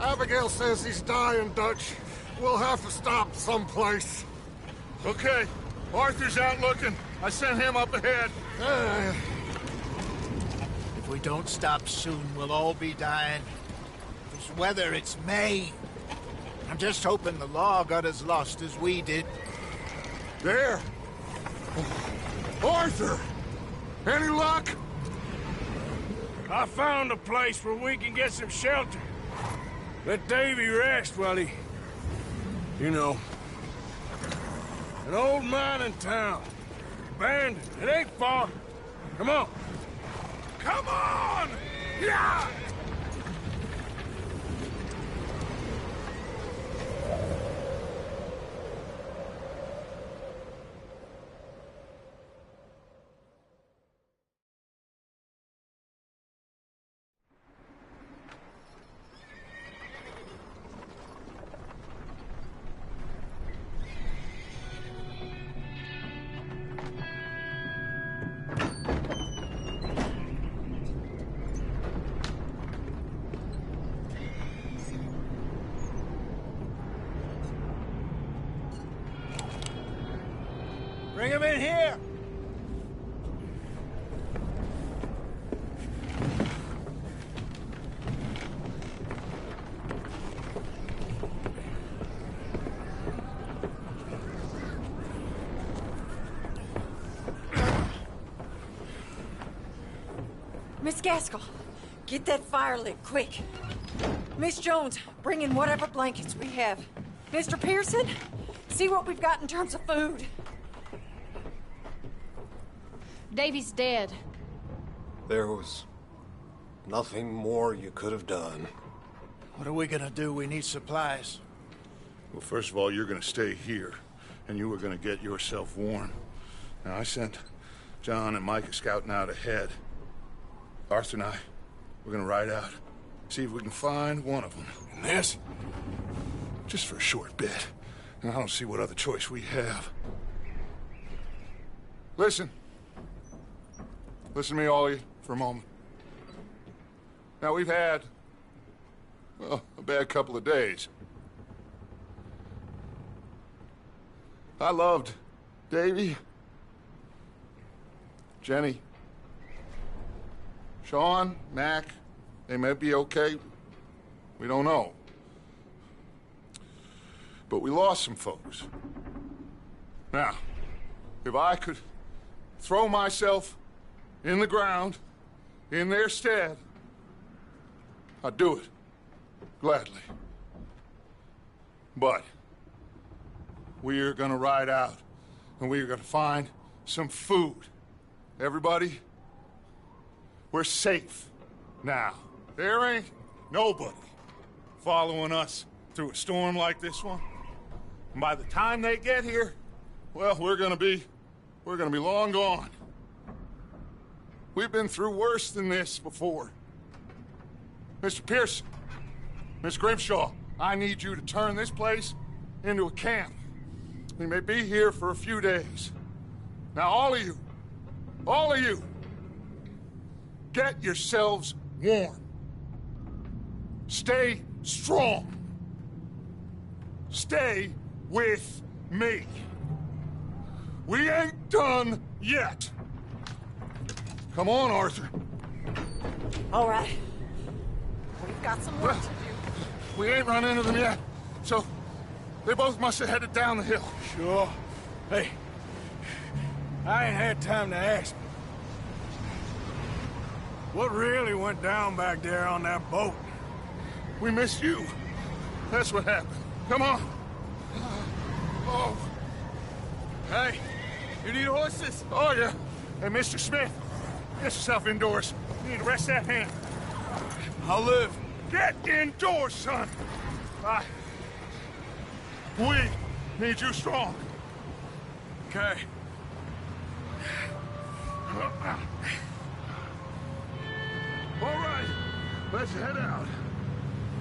Abigail says he's dying, Dutch. We'll have to stop someplace. Okay. Arthur's out looking. I sent him up ahead. If we don't stop soon, we'll all be dying. This weather, it's May. I'm just hoping the law got as lost as we did. There! Arthur! Any luck? I found a place where we can get some shelter. Let Davy rest while he... You know. An old mining town. Abandoned. It ain't far. Come on. Come on! Yeah! Bring him in here! Miss Gaskell, get that fire lit, quick. Miss Jones, bring in whatever blankets we have. Mr. Pearson, see what we've got in terms of food. Davy's dead. There was nothing more you could have done. What are we gonna do? We need supplies. Well, first of all, you're gonna stay here, and you were gonna get yourself warm. Now, I sent John and Micah scouting out ahead. Arthur and I, we're gonna ride out, see if we can find one of them. And this, just for a short bit. And I don't see what other choice we have. Listen. Listen to me, all of you, for a moment. Now, we've had, well, a bad couple of days. I loved Davy, Jenny, Sean, Mac. They may be okay. We don't know. but we lost some folks. Now, if I could throw myself in the ground in their stead, I'd do it gladly. But we're gonna ride out and we're gonna find some food. Everybody, we're safe now. There ain't nobody following us through a storm like this one. And by the time they get here, well, we're gonna be long gone. We've been through worse than this before. Mr. Pearson, Miss Grimshaw, I need you to turn this place into a camp. We may be here for a few days. Now, all of you, get yourselves warm. Stay strong. Stay with me. We ain't done yet. Come on, Arthur. All right. We've got some work to do. We ain't run into them yet, so they both must have headed down the hill. Sure. Hey, I ain't had time to ask. What really went down back there on that boat? We missed you. That's what happened. Come on. Oh. Hey, you need horses? Oh, yeah. Hey, Mr. Smith, get yourself indoors. You need to rest that hand. I'll live. Get indoors, son. We need you strong. Okay. All right, let's head out.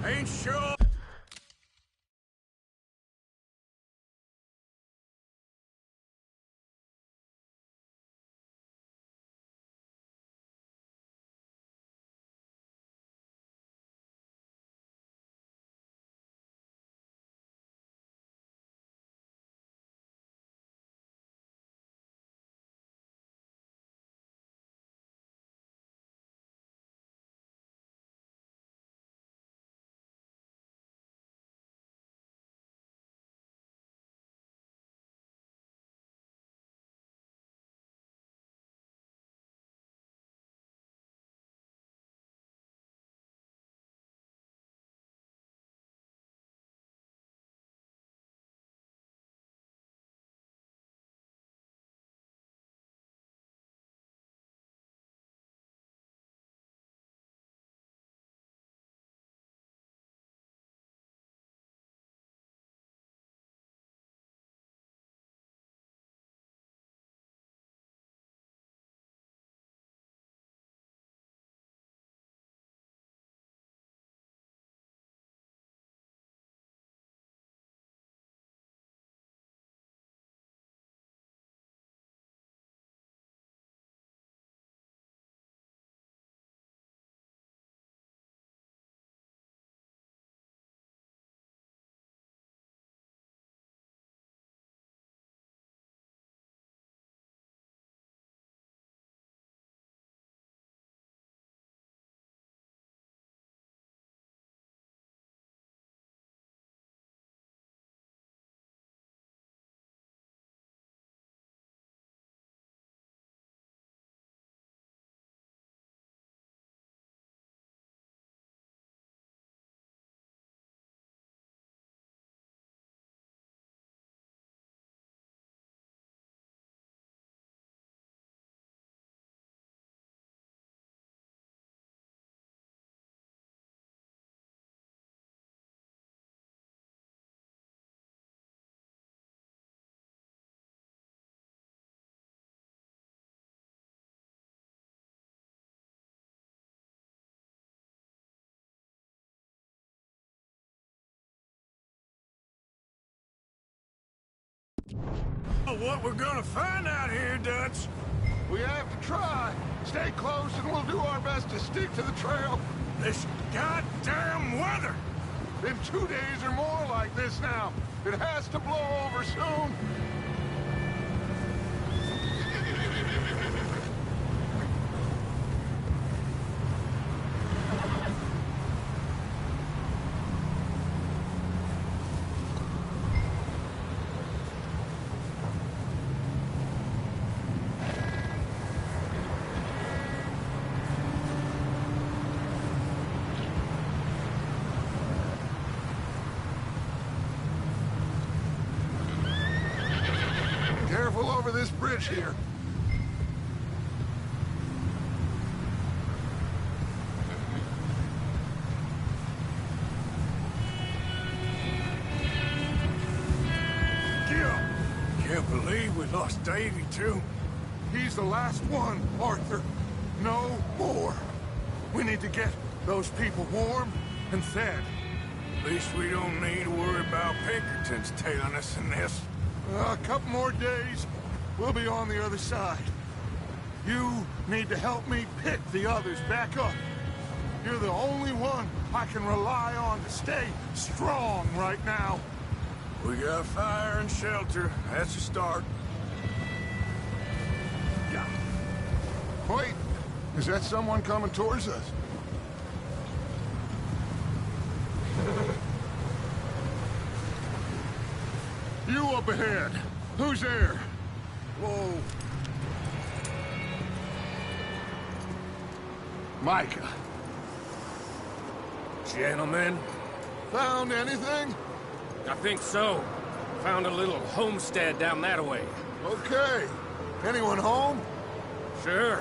Ain't sure. What we're gonna find out here, Dutch? We have to try. Stay close and we'll do our best to stick to the trail. This goddamn weather! Been 2 days or more like this now. It has to blow over soon. over this bridge here. Gil! Can't believe we lost Davy, too. He's the last one, Arthur. No more. We need to get those people warm and fed. At least we don't need to worry about Pinkertons tailing us in this. A couple more days, we'll be on the other side. You need to help me pick the others back up. You're the only one I can rely on to stay strong right now. We got fire and shelter. That's a start. Wait, is that someone coming towards us? You up ahead. Who's there? Whoa. Micah. Gentlemen, Found anything? I think so. Found a little homestead down that way. Okay. Anyone home? Sure.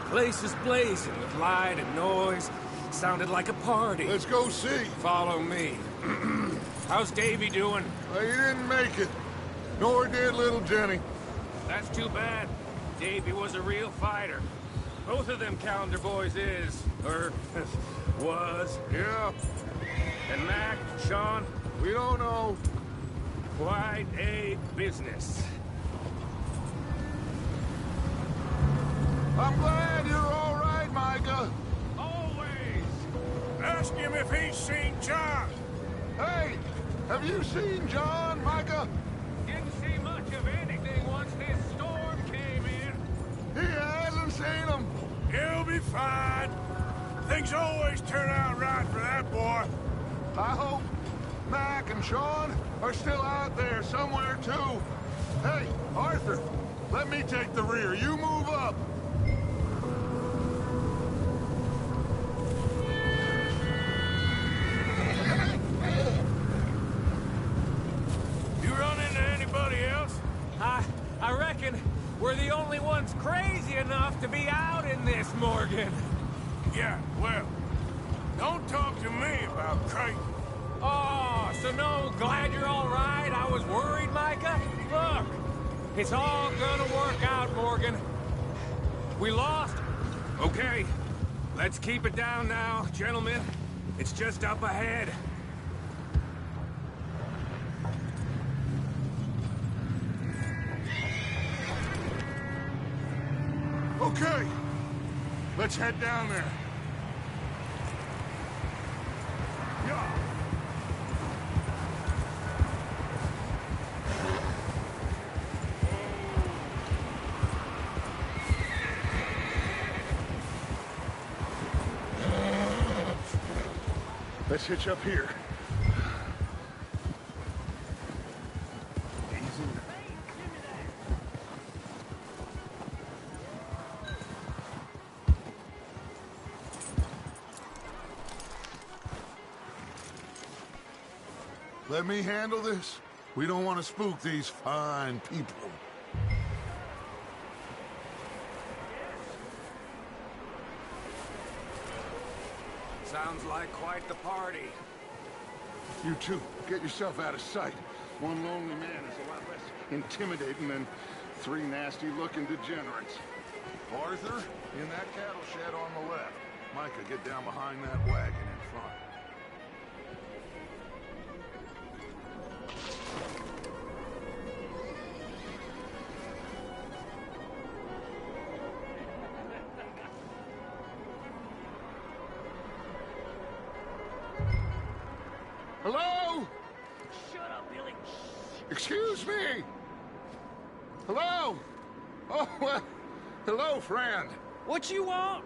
Place is blazing with light and noise. Sounded like a party. Let's go see. Follow me. How's Davy doing? He didn't make it. Nor did little Jenny. That's too bad. Davy was a real fighter. Both of them Calendar boys is, or was. Yeah, And Mac, Sean, we don't know. quite a business. I'm glad you're all right, Micah. Always! Ask him if he's seen John. Hey, have you seen John, Micah? Didn't see much of anything once this storm came in. He hasn't seen him. He'll be fine. Things always turn out right for that boy. I hope Mac and Sean are still out there somewhere, too. Hey, Arthur, let me take the rear. You move up. You run into anybody else? I reckon we're the only ones crazy enough to be out in this, Morgan. Yeah, well, don't talk to me about Creighton. Oh, so no, glad you're all right. I was worried, Micah. Look, it's all gonna work out, Morgan. We lost. Okay, let's keep it down now, gentlemen. It's just up ahead. Okay, let's head down there. Yeah. Let's hitch up here. Easy. Let me handle this. We don't want to spook these fine people. Sounds like quite the party. You two, get yourself out of sight. One lonely man is a lot less intimidating than three nasty-looking degenerates. Arthur, in that cattle shed on the left. Micah, get down behind that wagon in front. Hello? Shut up, Billy. Excuse me? Hello? Oh, well, hello, friend. What you want?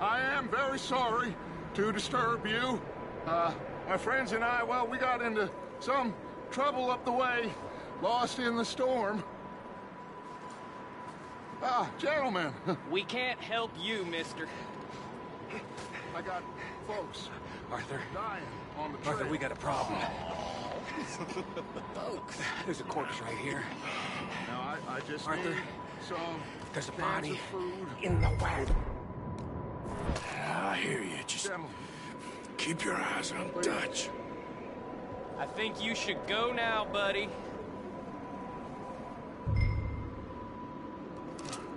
I am very sorry to disturb you. My friends and I, well, we got into some trouble up the way, lost in the storm. Gentlemen, We can't help you, mister. I got folks Arthur. dying on the trail. Arthur, we got a problem. There's a corpse right here. Now, I just Arthur, need some there's a cans body of food. in the wagon. I hear you. Just Gentlemen, keep your eyes on Dutch. I think you should go now, buddy.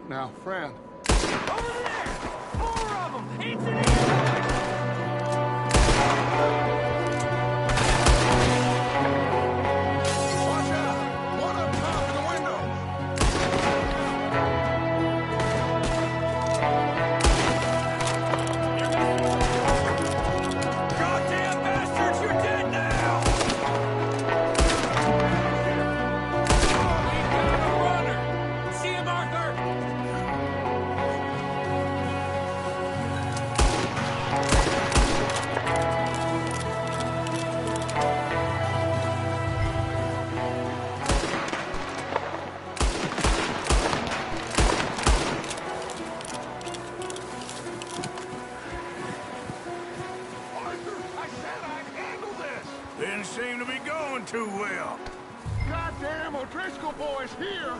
now, friend. Over there! Four of them! It's an Watch out! One up top in the window! goddamn bastards! You're dead now! We've got a runner! See him, Arthur? Arthur, I said I'd handle this! Didn't seem to be going too well. Goddamn O'Driscoll boys here!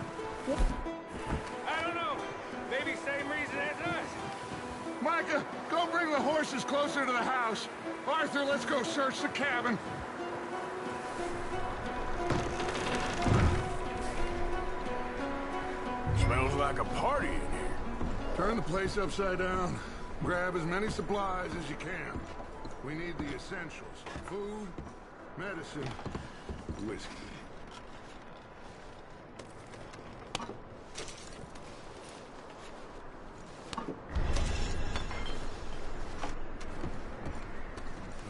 I don't know. Maybe same reason as us. Micah, go bring the horses closer to the house. Arthur, let's go search the cabin. Smells like a party in here. Turn the place upside down. Grab as many supplies as you can. We need the essentials. Food, medicine, whiskey.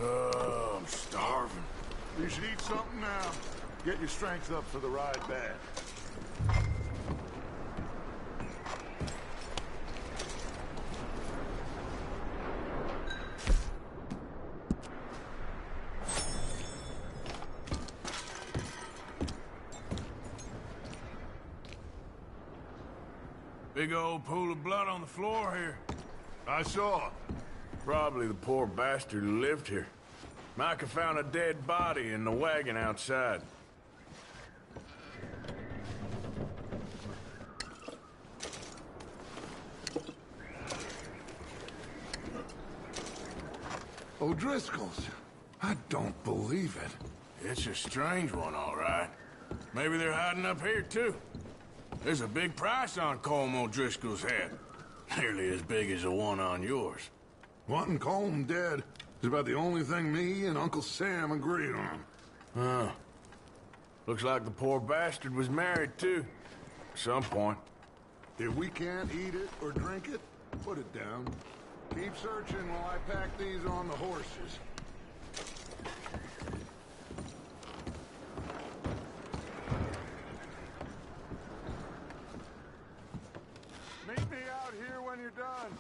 I'm starving. You should eat something now. Get your strength up for the ride back. Big old pool of blood on the floor here. I saw. Probably the poor bastard who lived here. Micah found a dead body in the wagon outside. O'Driscoll's. I don't believe it. It's a strange one, all right. Maybe they're hiding up here, too. There's a big price on Colm O'Driscoll's head. Nearly as big as the one on yours. Wanting Colm dead is about the only thing me and Uncle Sam agreed on. Huh. Looks like the poor bastard was married, too. At some point. If we can't eat it or drink it, put it down. Keep searching while I pack these on the horses. Meet me out here when you're done.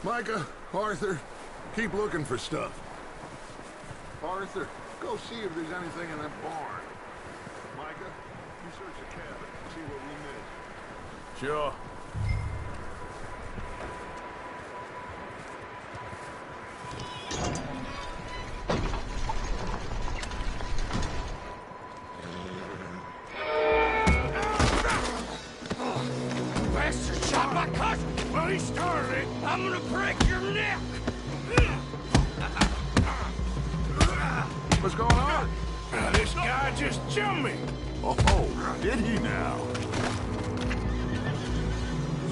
Micah, Arthur, keep looking for stuff. Arthur, go see if there's anything in that barn. Micah, you search the cabin, see what we missed. Sure. gonna break your neck! What's going on? This guy just jumped me! Oh, did he now?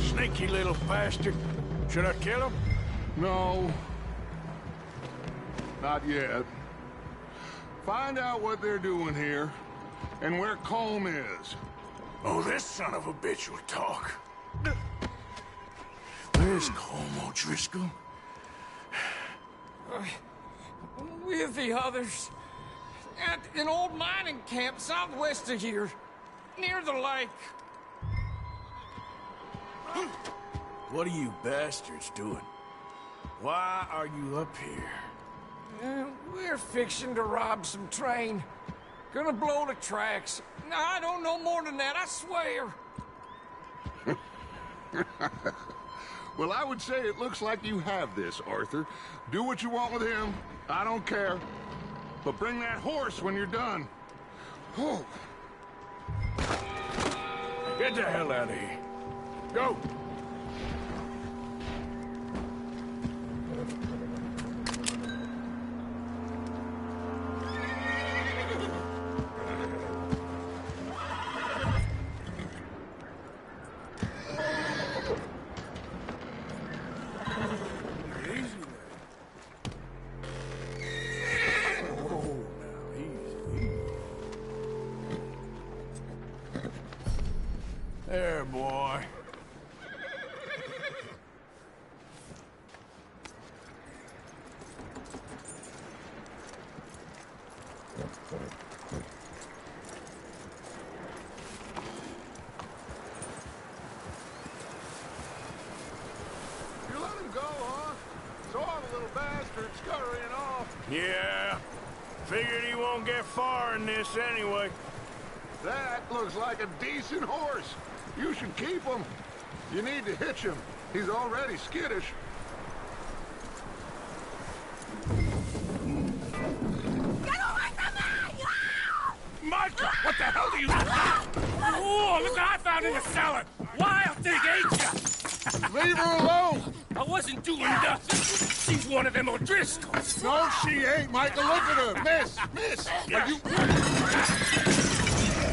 Sneaky little bastard. Should I kill him? No. Not yet. Find out what they're doing here, and where Colm is. Oh, this son of a bitch will talk. Where's Colm O'Driscoll? With the others. At an old mining camp southwest of here. Near the lake. What are you bastards doing? Why are you up here? We're fixing to rob some train. Gonna blow the tracks. I don't know more than that, I swear. Well, I would say it looks like you have this, Arthur. Do what you want with him. I don't care. But bring that horse when you're done. Oh. Get the hell out of here. Go! There, boy. You let him go, huh? Saw the little bastard scurrying off. Yeah. Figured he won't get far in this anyway. That looks like a decent horse. You should keep him. You need to hitch him. He's already skittish. Get away from me! Micah, what the hell do you... Oh, look what I found in the cellar! Wild thing, ain't ya? Leave her alone! I wasn't doing nothing. She's one of them O'Driscolls. No, she ain't, Michael. Look at her. Miss! Miss! Are you...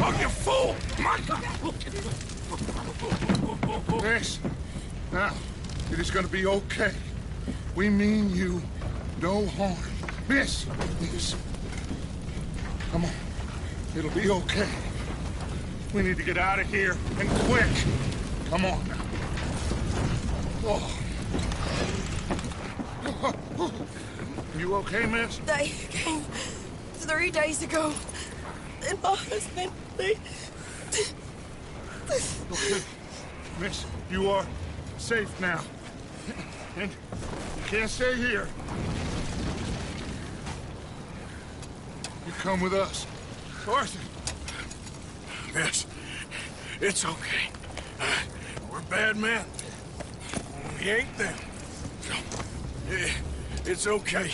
Oh, you fool! Micah! Miss, now, it is gonna be okay. We mean you no harm. Miss! Miss. Come on. It'll be okay. We need to get out of here, and quick. Come on now. Oh. You okay, miss? They came 3 days ago. And my husband, they... Okay. Miss, you are safe now. And you can't stay here. You come with us. Arthur. Miss, it's okay. We're bad men. We ain't them. It's okay.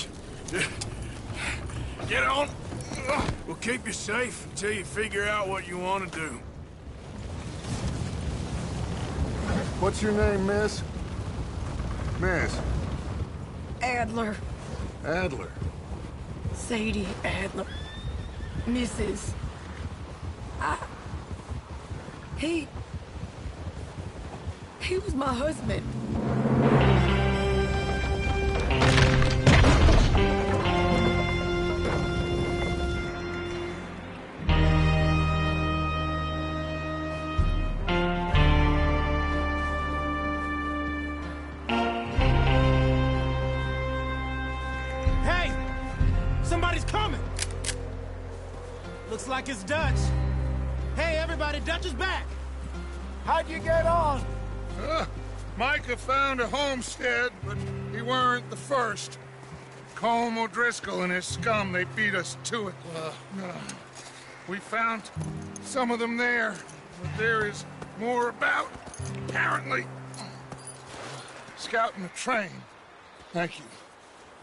Get on. We'll keep you safe until you figure out what you want to do. What's your name, miss? Miss. Adler. Adler. Sadie Adler. Mrs. He was my husband. Hey! Somebody's coming! Looks like it's Dutch. Hey, everybody, Dutch is back! How'd you get on? Micah found a homestead, but he weren't the first. Colm O'Driscoll and his scum, they beat us to it. We found some of them there, but there is more about, apparently. Scouting the train. Thank you.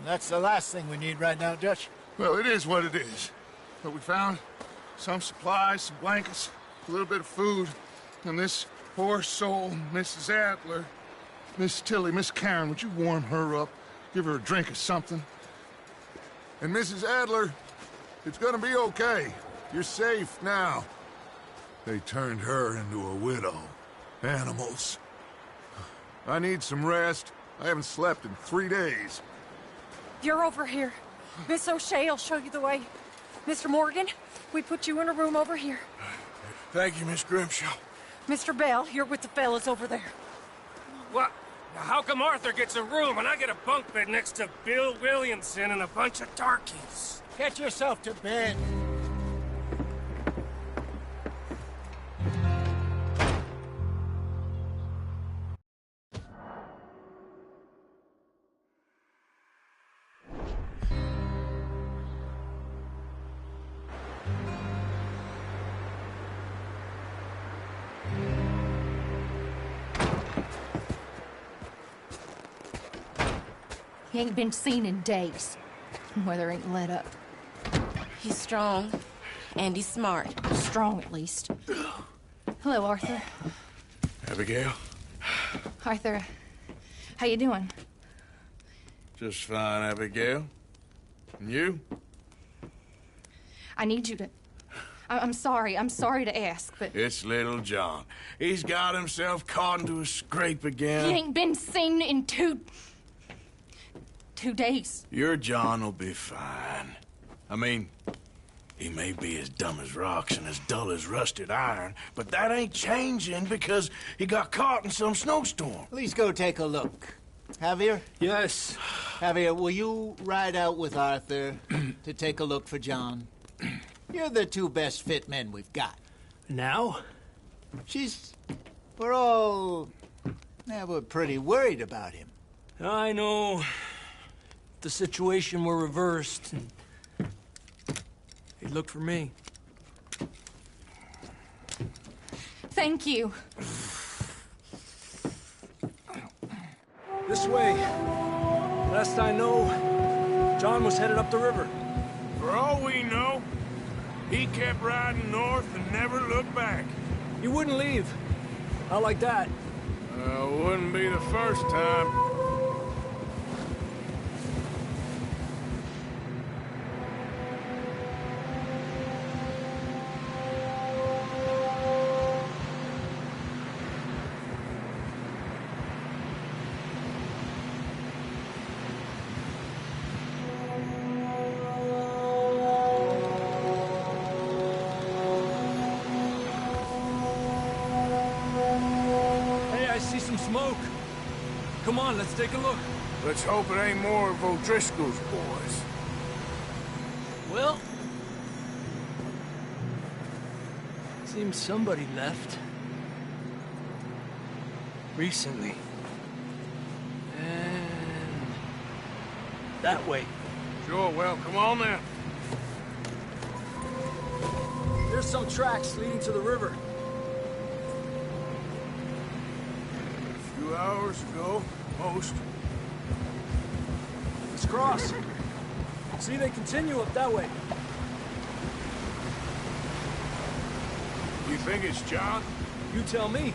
That's the last thing we need right now, Dutch. Well, it is what it is. But we found some supplies, some blankets, a little bit of food, and this poor soul, Mrs. Adler, Miss Tilly, Miss Karen, would you warm her up? Give her a drink or something? And Mrs. Adler, it's gonna be okay. You're safe now. They turned her into a widow. Animals. I need some rest. I haven't slept in 3 days. You're over here. Miss O'Shea will show you the way. Mr. Morgan, we put you in a room over here. Thank you, Miss Grimshaw. Mr. Bell, you're with the fellas over there. What? How come Arthur gets a room and I get a bunk bed next to Bill Williamson and a bunch of darkies? Get yourself to bed. He ain't been seen in days. Weather ain't let up. He's strong, and he's smart. Strong, at least. Hello, Arthur. Abigail? Arthur, how you doing? Just fine, Abigail. And you? I need you to... I'm sorry to ask, but... It's little John. He's got himself caught into a scrape again. He ain't been seen in 2 days. Your John will be fine. I mean, he may be as dumb as rocks and as dull as rusted iron, but that ain't changing because he got caught in some snowstorm. Please go take a look. Javier? Yes. Javier, will you ride out with Arthur to take a look for John? You're the 2 best fit men we've got. Now? We're all... we're pretty worried about him. I know. If the situation were reversed, and he'd look for me. Thank you. This way. Last I know, John was headed up the river. For all we know, he kept riding north and never looked back. He wouldn't leave. Not like that. Wouldn't be the first time. Smoke. Come on, let's take a look. Let's hope it ain't more of O'Driscoll's boys. Well, seems somebody left. Recently. And that way. Sure, well, come on then. There's some tracks leading to the river. 2 hours ago, most. Let's cross. See, they continue up that way. You think it's John? You tell me.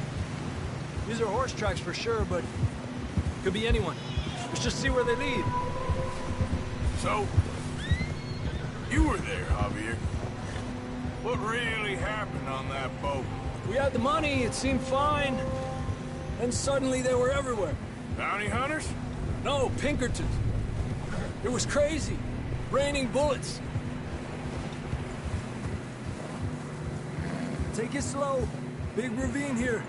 These are horse tracks for sure, but could be anyone. Let's just see where they lead. So, you were there, Javier. What really happened on that boat? We had the money, it seemed fine. And suddenly they were everywhere. Bounty hunters? No, Pinkertons. It was crazy. Raining bullets. Take it slow. Big ravine here.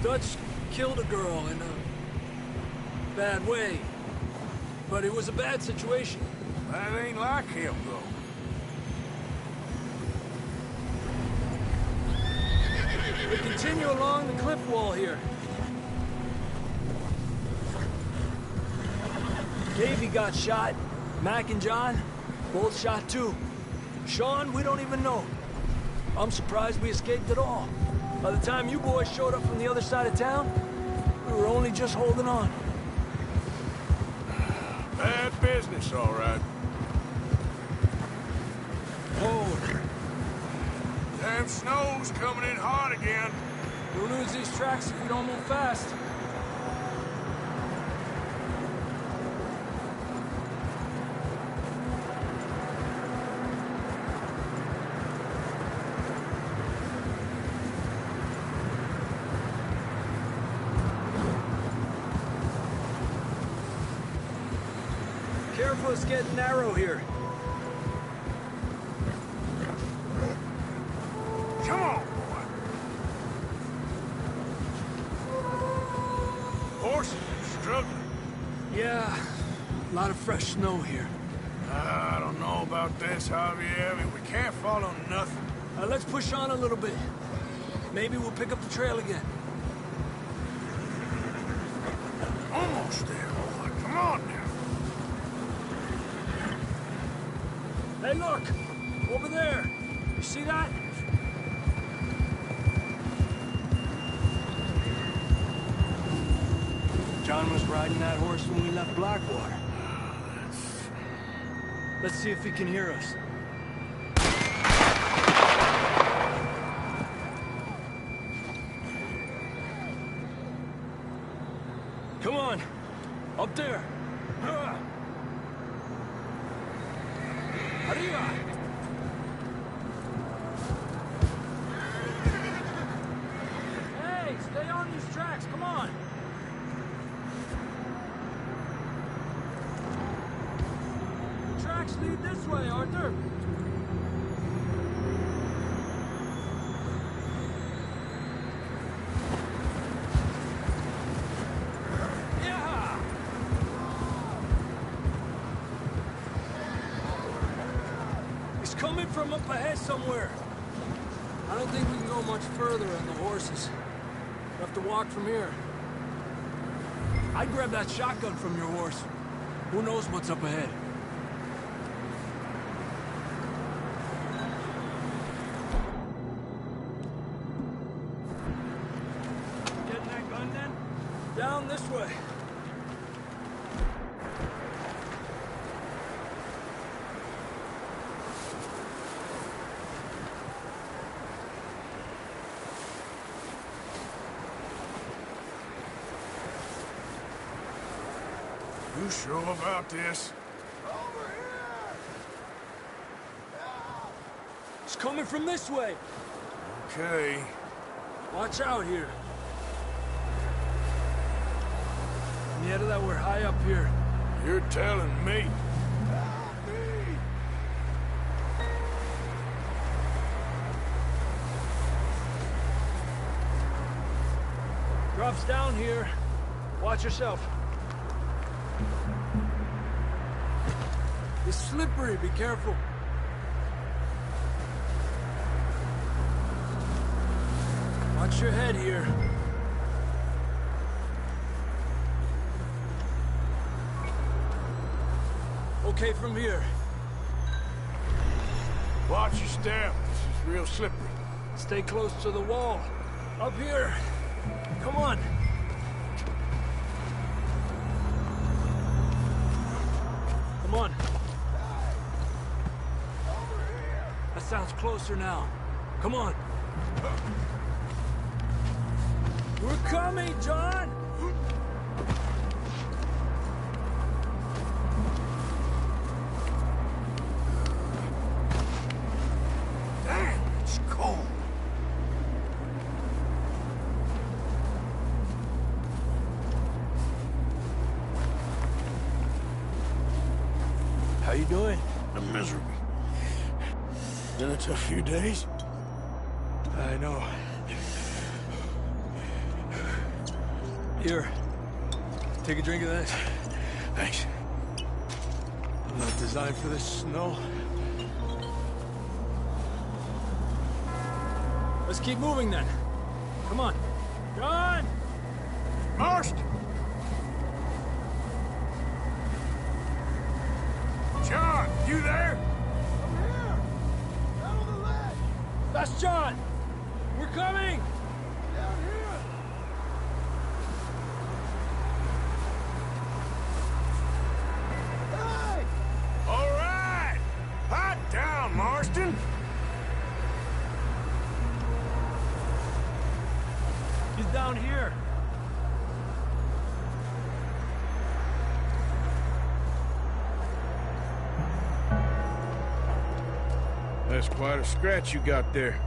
Dutch killed a girl in a bad way. But it was a bad situation. That ain't like him, though. We continue along the cliff wall here. Davey got shot. Mac and John, both shot too. Sean, we don't even know. I'm surprised we escaped at all. By the time you boys showed up from the other side of town, we were only just holding on. Bad business, all right. Cold. Damn snow's coming in hot again. We'll lose these tracks if we don't move fast. Careful, it's getting narrow here. Come on, boy. Horses are struggling. Yeah, a lot of fresh snow here. I don't know about this, Javier. I mean, we can't follow nothing. Let's push on a little bit. Maybe we'll pick up the trail again. Almost there, boy. Come on now. Hey, look! Over there! You see that? John was riding that horse when we left Blackwater. Let's see if he can hear us. Come on! Up there! Arriba! Hey, stay on these tracks, come on! The tracks lead this way, Arthur! Yeah! He's coming from up ahead somewhere. I don't think we can go much further on the horses. We'll have to walk from here. I'd grab that shotgun from your horse. Who knows what's up ahead? Getting that gun then? Down this way. You sure about this? It's coming from this way. Okay. Watch out here. Yeah, that we're high up here. You're telling me. Drops down here. Watch yourself. It's slippery, be careful. Watch your head here. Okay from here. Watch your step. This is real slippery. Stay close to the wall. Up here. Come on. Come on. That sounds closer now. Come on. We're coming, John! Damn, it's cold. How you doing? I'm miserable. Been a tough few days. I know. Here. Take a drink of this. Thanks. I'm not designed for this snow. Let's keep moving then. Come on. John! Marston! John, you there? I'm here! Down on the ledge! That's John! We're coming! Down here! Hey! All right! Hot down, Marston! down here. That's quite a scratch you got there.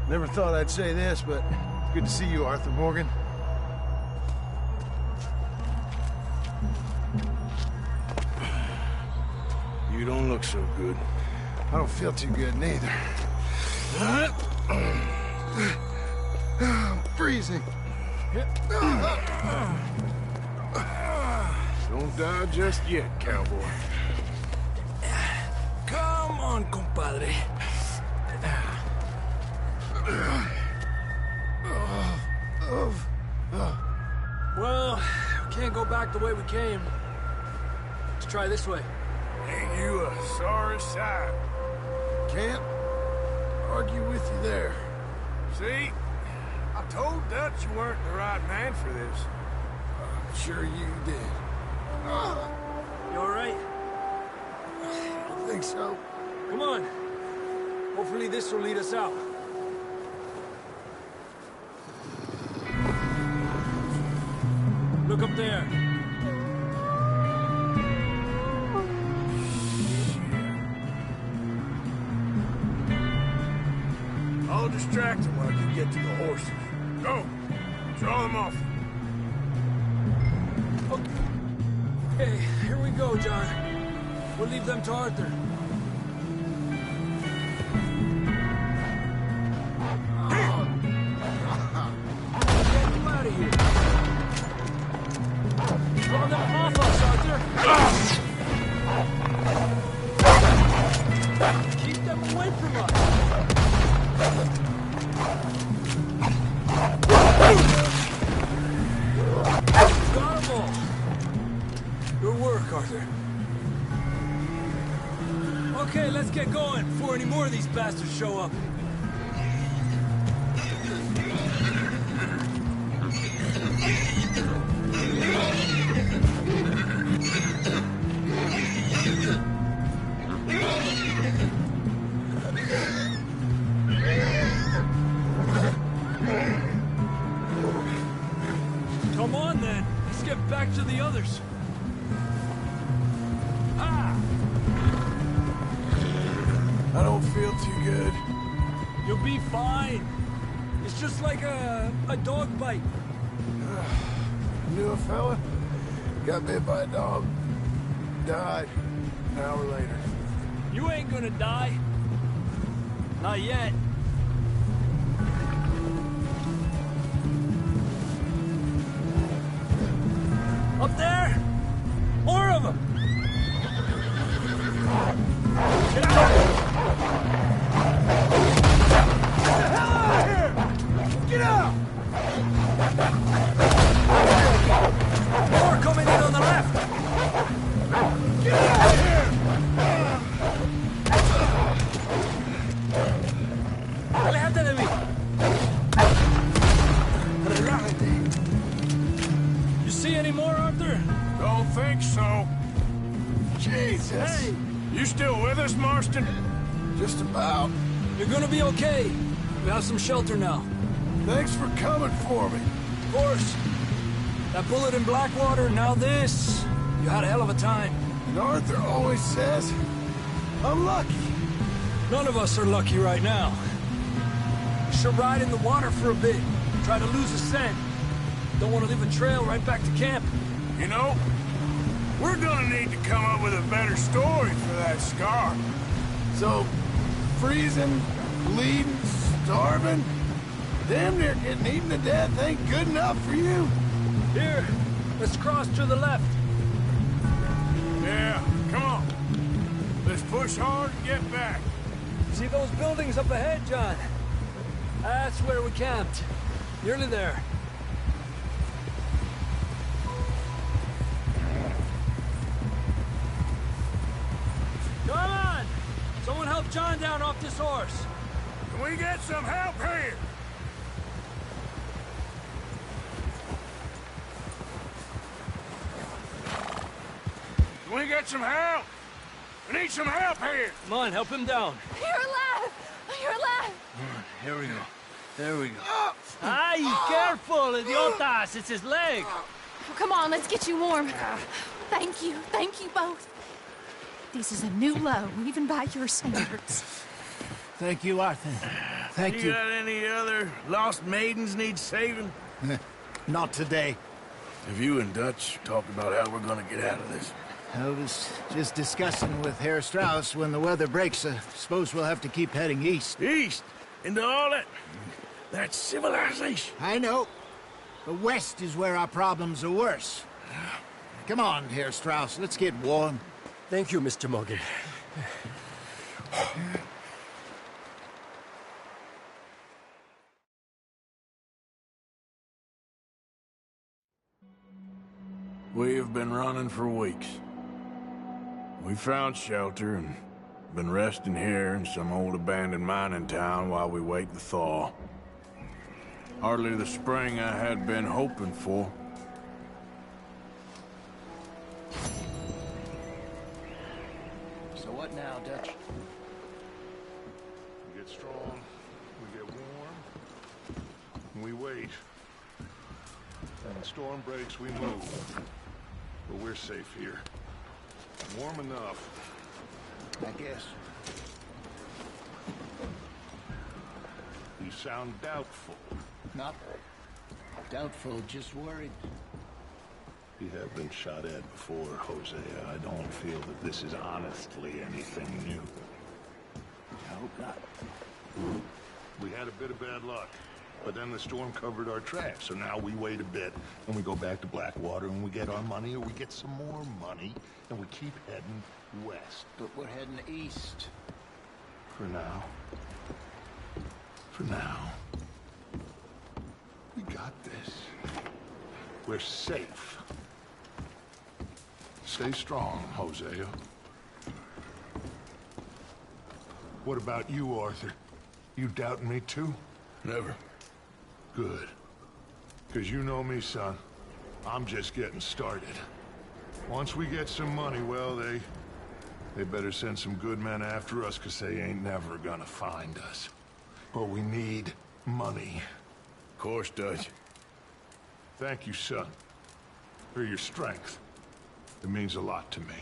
Never thought I'd say this, but it's good to see you, Arthur Morgan. You don't look so good. I don't feel too good, neither. I'm freezing. Don't die just yet, cowboy. Come on, compadre. Well, we can't go back the way we came. Let's try this way. Ain't you a sorry sight? Can't argue with you there. See? I told Dutch you weren't the right man for this. Sure you did. You all right? I think so. Come on. Hopefully this will lead us out. Look up there. I'll distract him while you get to the horses. Go! Draw them off. Okay, here we go, John. We'll leave them to Arthur. Get you out of here. Draw them off us, Arthur. Keep them away from us. Got them all. Good work, Arthur. Okay, let's get going before any more of these bastards show up. Come on, then. Let's get back to the others. I don't feel too good. You'll be fine. It's just like a dog bite. Knew a fella, got bit by a dog, died an hour later. You ain't gonna die. Not yet. Up there! More of them! Get out! Get the hell out of here! Get out! More coming in on the left! Get out of here! Aléjate de mí! Relájate. You see any more, Arthur? Don't think so. Jesus! Hey! You still with us, Marston? Just about. You're gonna be okay. We have some shelter now. Thanks for coming for me. Of course. That bullet in Blackwater, now this. You had a hell of a time. And Arthur always says, I'm lucky. None of us are lucky right now. We should ride in the water for a bit. Try to lose the scent. Don't want to leave a trail right back to camp. You know, we're gonna need to come up with a better story for that scar. So, freezing, bleeding, starving, damn near getting eaten to death ain't good enough for you? Here, let's cross to the left. Yeah, come on. Let's push hard and get back. See those buildings up ahead, John? That's where we camped. Nearly there. Come on! Someone help John down off this horse. Can we get some help here? Can we get some help? We need some help here. Come on, help him down. You're alive! You're alive! Here we go. There we go. Ay, careful, idiotas! It's his leg! Oh, come on, let's get you warm. Thank you both. This is a new low, even by your standards. Thank you, Arthur. Thank you. You got any other lost maidens need saving? Not today. Have you and Dutch talked about how we're gonna get out of this? I was just discussing with Herr Strauss when the weather breaks. I suppose we'll have to keep heading east. East? Into all that civilization? I know. The west is where our problems are worse. Come on, Herr Strauss, let's get warm. Thank you, Mr. Morgan. We've been running for weeks. We found shelter and been resting here in some old abandoned mining town while we wait the thaw. Hardly the spring I had been hoping for. So what now, Dutch? We get strong, we get warm, and we wait. When the storm breaks, we move. But we're safe here. Warm enough. I guess. You sound doubtful. Not doubtful, just worried. You have been shot at before, Hosea. I don't feel that this is honestly anything new. I hope not. We had a bit of bad luck, but then the storm covered our tracks, so now we wait a bit, and we go back to Blackwater, and we get our money, or we get some more money, and we keep heading west. But we're heading east. For now. For now. We got this. We're safe. Stay strong, Hosea. What about you, Arthur? You doubting me too? Never. Good. Because you know me, son. I'm just getting started. Once we get some money, well, they better send some good men after us, because they ain't never gonna find us. But we need money. Of course, Dutch. Thank you, son, for your strength. It means a lot to me.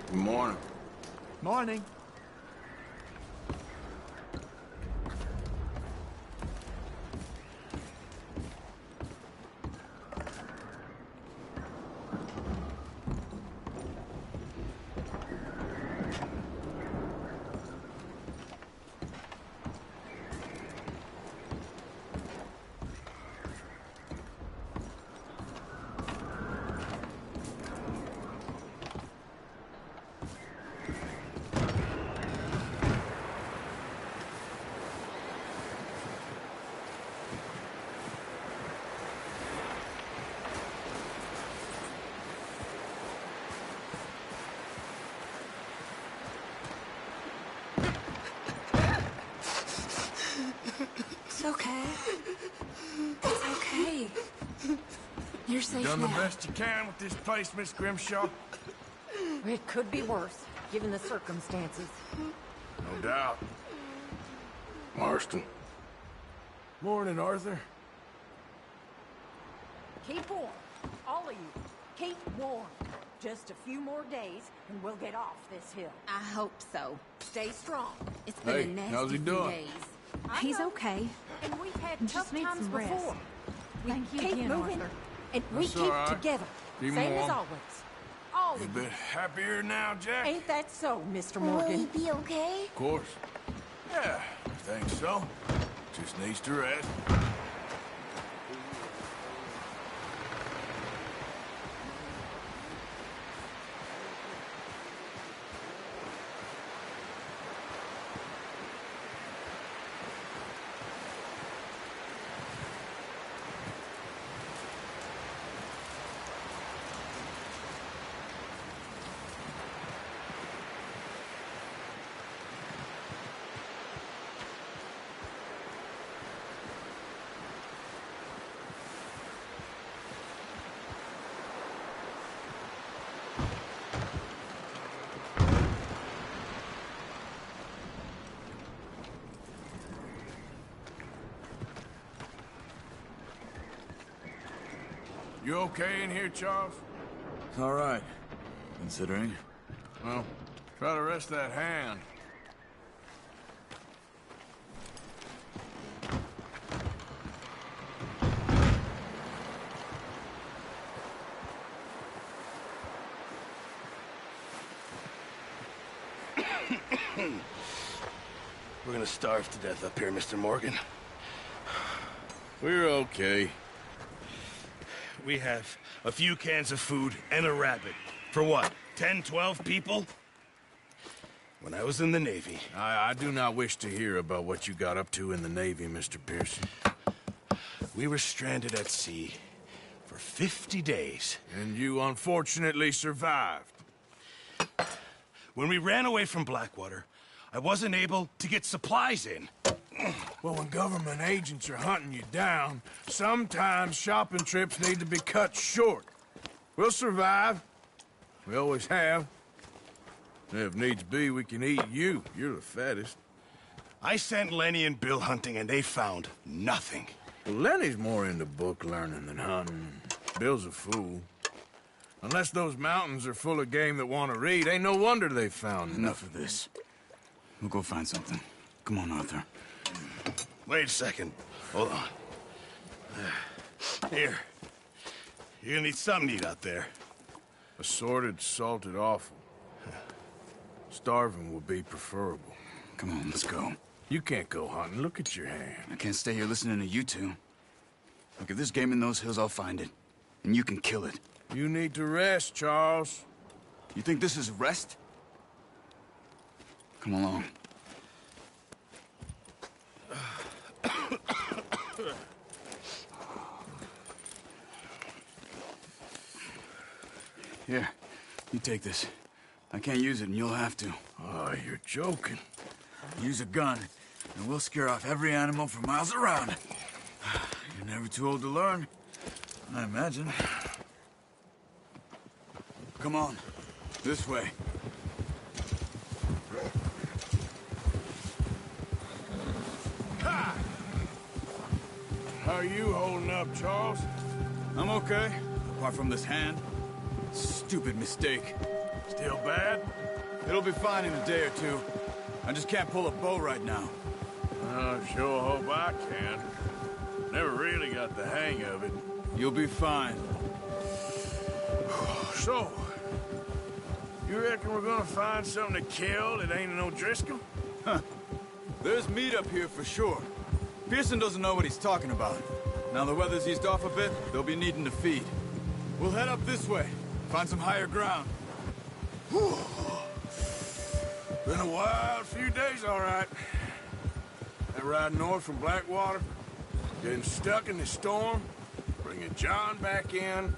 Good morning. Morning. It's okay. It's okay. You're safe Done now. the best you can with this place, Miss Grimshaw. It could be worse, given the circumstances. No doubt. Marston. Morning, Arthur. Keep warm, all of you. Keep warm. Just a few more days, and we'll get off this hill. I hope so. Stay strong. It's been Hey, a nasty how's he few doing? days. I He's know. okay. And we've had Just tough needs times some rest. before. We Thank you keep again, moving, Arthur. and we That's keep all right. together. Keep Same as warm. always. Golly. A bit happier now, Jack? Ain't that so, Mr. Will Morgan? he be okay? Of course. Yeah, I think so. Just needs to rest. You okay in here, Charles? All right, considering. Well, try to rest that hand. We're gonna starve to death up here, Mr. Morgan. We're okay. We have a few cans of food and a rabbit. For what, 10, 12 people? When I was in the Navy... I do not wish to hear about what you got up to in the Navy, Mr. Pearson. We were stranded at sea for 50 days. And you unfortunately survived. When we ran away from Blackwater, I wasn't able to get supplies in. Well, when government agents are hunting you down, sometimes shopping trips need to be cut short. We'll survive. We always have. If needs be, we can eat you. You're the fattest. I sent Lenny and Bill hunting, and they found nothing. Well, Lenny's more into book learning than hunting. Bill's a fool. Unless those mountains are full of game that want to read, ain't no wonder they found Enough of this. We'll go find something. Come on, Arthur. Wait a second. Hold on. Here. You're gonna need something to eat out there. Assorted, salted offal. Starving would be preferable. Come on, let's go. You can't go hunting. Look at your hand. I can't stay here listening to you two. Look, if there's game in those hills, I'll find it. And you can kill it. You need to rest, Charles. You think this is rest? Come along. Here, you take this. I can't use it, and you'll have to. Oh, you're joking. Use a gun, and we'll scare off every animal for miles around. You're never too old to learn, I imagine. Come on, this way. Ha! How are you holding up, Charles? I'm okay, apart from this hand. Stupid mistake. Still bad? It'll be fine in a day or two. I just can't pull a bow right now. I sure hope I can. Never really got the hang of it. You'll be fine. So, you reckon we're gonna find something to kill that ain't an O'Driscoll? Huh. There's meat up here for sure. Pearson doesn't know what he's talking about. Now the weather's eased off a bit, they'll be needing to feed. We'll head up this way, find some higher ground. Whew. Been a wild few days, all right. That ride north from Blackwater, getting stuck in the storm, bringing John back in.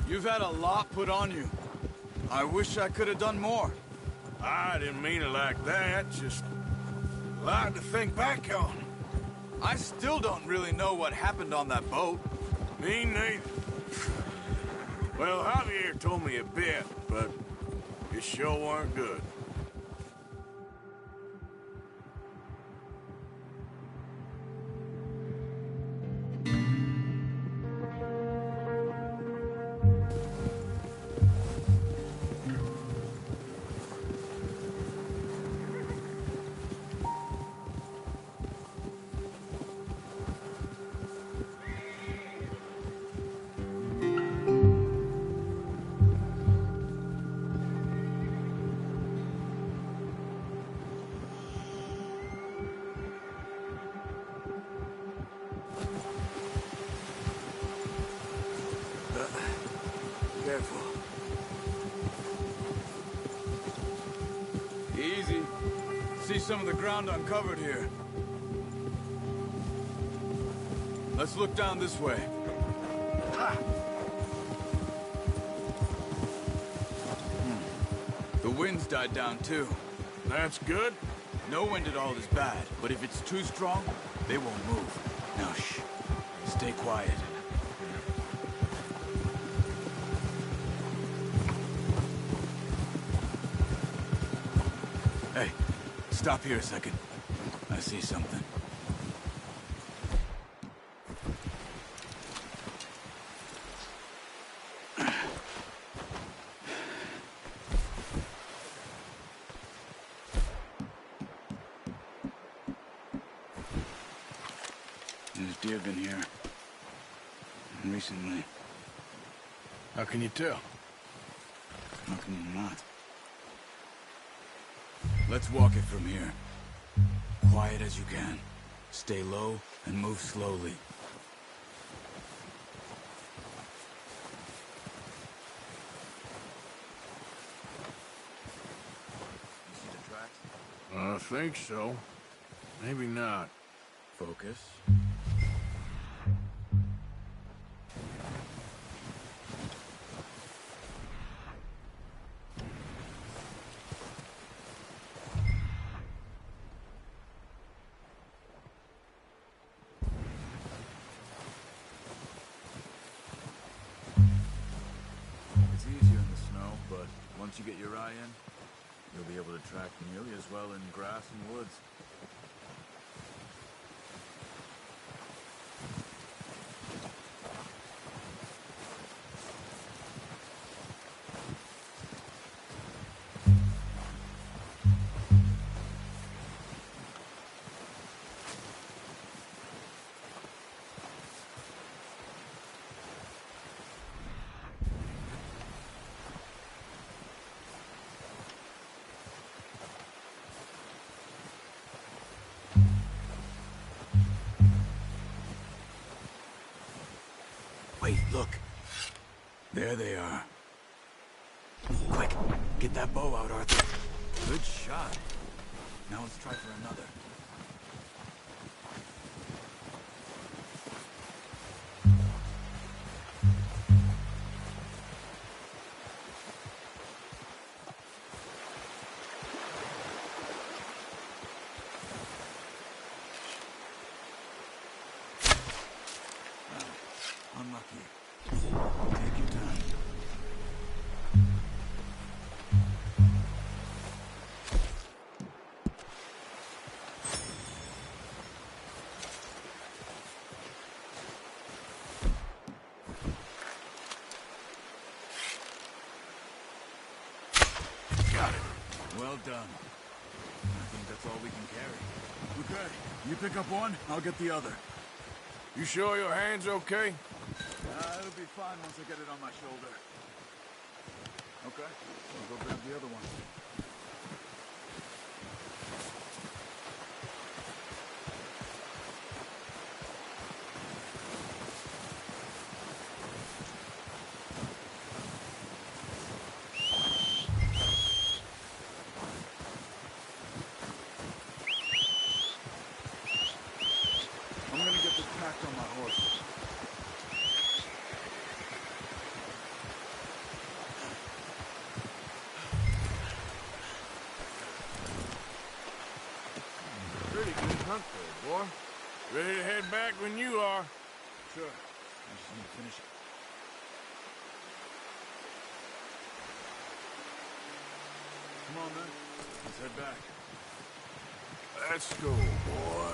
You've had a lot put on you. I wish I could have done more. I didn't mean it like that, just a lot to think back on. I still don't really know what happened on that boat. Me neither. Well, Javier told me a bit, but it sure weren't good. careful. Easy. See some of the ground uncovered here. Let's look down this way. Ha! The wind's died down too. That's good. No wind at all is bad, but if it's too strong, they won't move. Now shh. Stay quiet. Hey, stop here a second. I see something. There's deer been here. Recently. How can you tell? How can you not? Let's walk it from here. Quiet as you can. Stay low and move slowly. You see the tracks? I think so. Maybe not. Focus. It's easier in the snow, but once you get your eye in, you'll be able to track nearly as well in grass and woods. Wait, look. There they are. Quick, get that bow out, Arthur. Good shot. Now let's try for another. Unlucky. Take your time. Got it. Well done. I think that's all we can carry. Okay. You pick up one, I'll get the other. You sure your hand's okay? It'll be fine once I get it on my shoulder. Okay, I'll go grab the other one. I'm gonna get this packed on my horse. Pretty good hunt there, boy. Ready to head back when you are. Sure. I just need to finish it. Come on, then. Let's head back. Let's go, boy.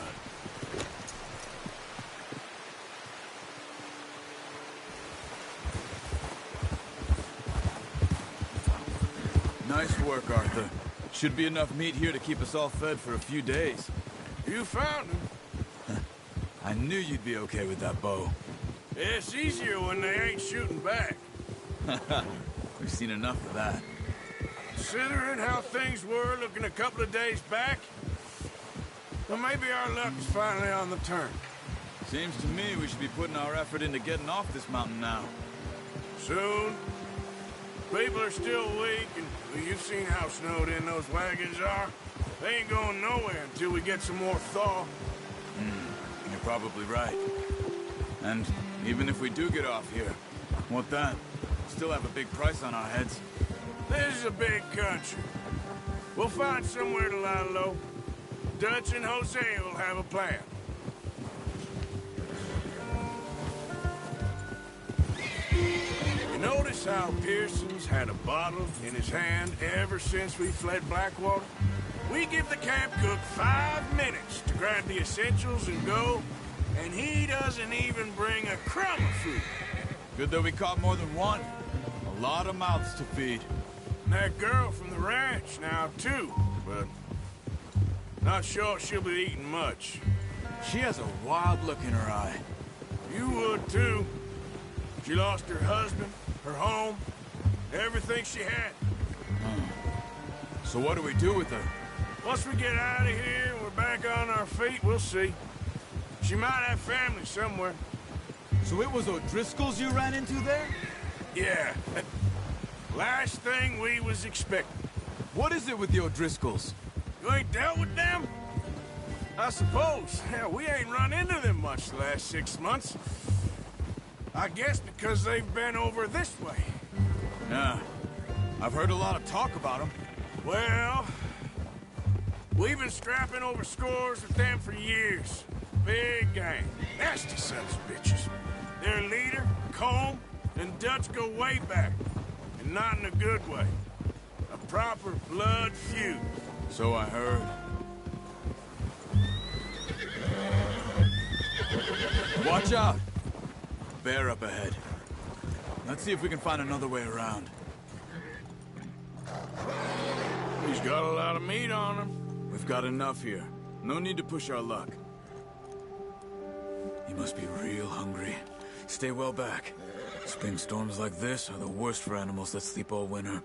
Nice work, Arthur. Should be enough meat here to keep us all fed for a few days. You found him. I knew you'd be okay with that bow. It's easier when they ain't shooting back. We've seen enough of that. Considering how things were looking a couple of days back, well, maybe our luck is finally on the turn. Seems to me we should be putting our effort into getting off this mountain now. Soon, People are still weak, and well, you've seen how snowed in those wagons are. They ain't going nowhere until we get some more thaw. You're probably right. And even if we do get off here, what then? Still have a big price on our heads. This is a big country. We'll find somewhere to lie low. Dutch and Hosea will have a plan. You notice how Pearson's had a bottle in his hand ever since we fled Blackwater? We give the camp cook 5 minutes to grab the essentials and go, and he doesn't even bring a crumb of food. Good that we caught more than one. A lot of mouths to feed. And that girl from the ranch now, too, but not sure she'll be eating much. She has a wild look in her eye. You would, too. She lost her husband, her home, everything she had. So what do we do with her? Once we get out of here and we're back on our feet, we'll see. She might have family somewhere. So it was O'Driscoll's you ran into there? Yeah. Last thing we was expecting. What is it with the O'Driscolls? You ain't dealt with them? I suppose. Hell, we ain't run into them much the last 6 months. I guess because they've been over this way. Yeah. I've heard a lot of talk about them. Well, we've been scrapping over scores with them for years. Big gang. Nasty sons of bitches. Their leader, Colm, and Dutch go way back. And not in a good way. A proper blood feud. So I heard. Watch out! Bear up ahead. Let's see if we can find another way around. He's got a lot of meat on him. We've got enough here. No need to push our luck. He must be real hungry. Stay well back. Spring storms like this are the worst for animals that sleep all winter.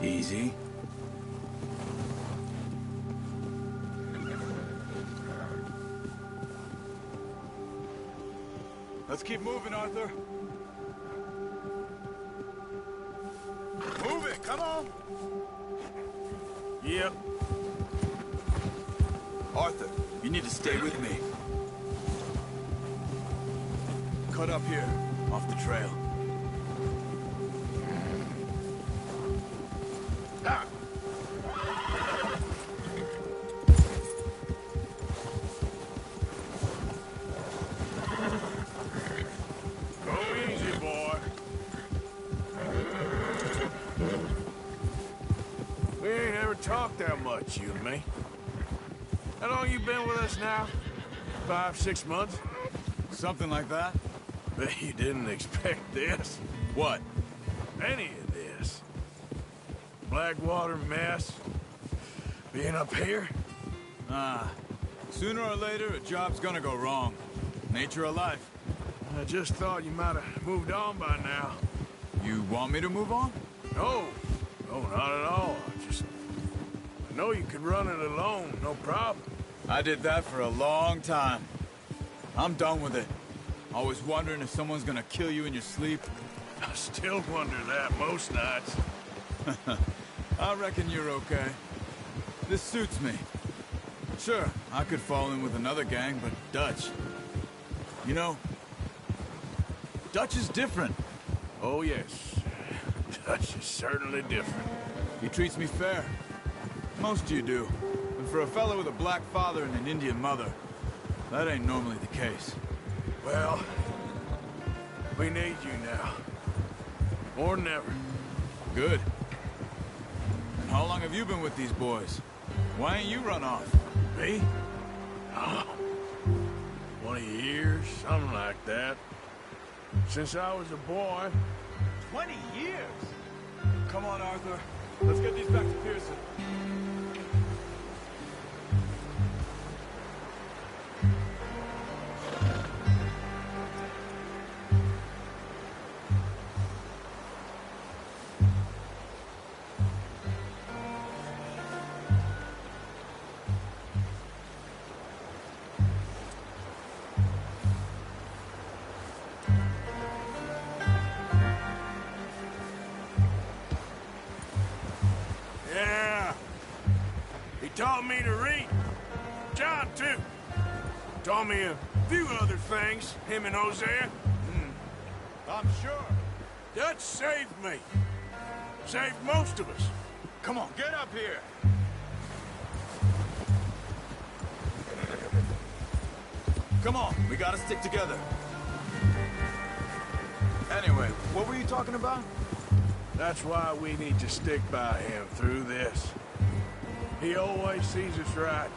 Easy. Let's keep moving, Arthur. Move it, come on! Yep. Arthur, you need to stay with me. Cut up here, off the trail. Ah. Go easy, boy. We ain't ever talked that much, you and me. How long you been with us now? 5, 6 months? Something like that? Bet you didn't expect this. What? Any of this. Blackwater mess. Being up here? Sooner or later, a job's gonna go wrong. Nature of life. I just thought you might have moved on by now. You want me to move on? No. No, not at all. I know you could run it alone, no problem. I did that for a long time. I'm done with it. Always wondering if someone's gonna kill you in your sleep. I still wonder that most nights. I reckon you're okay. This suits me. Sure, I could fall in with another gang, but Dutch... You know, Dutch is different. Oh, yes. Dutch is certainly different. He treats me fair. Most of you do. And for a fellow with a black father and an Indian mother, that ain't normally the case. Well, we need you now. More than ever. Good. And how long have you been with these boys? Why ain't you run off? Me? Oh, 20 years, something like that. Since I was a boy. 20 years? Come on, Arthur. Let's get these back to Pearson. taught me to read. John, too. Taught me a few other things, him and Hosea. I'm sure. Dutch saved me. Saved most of us. Come on, get up here. Come on, we gotta stick together. Anyway, what were you talking about? That's why we need to stick by him through this. He always sees us right.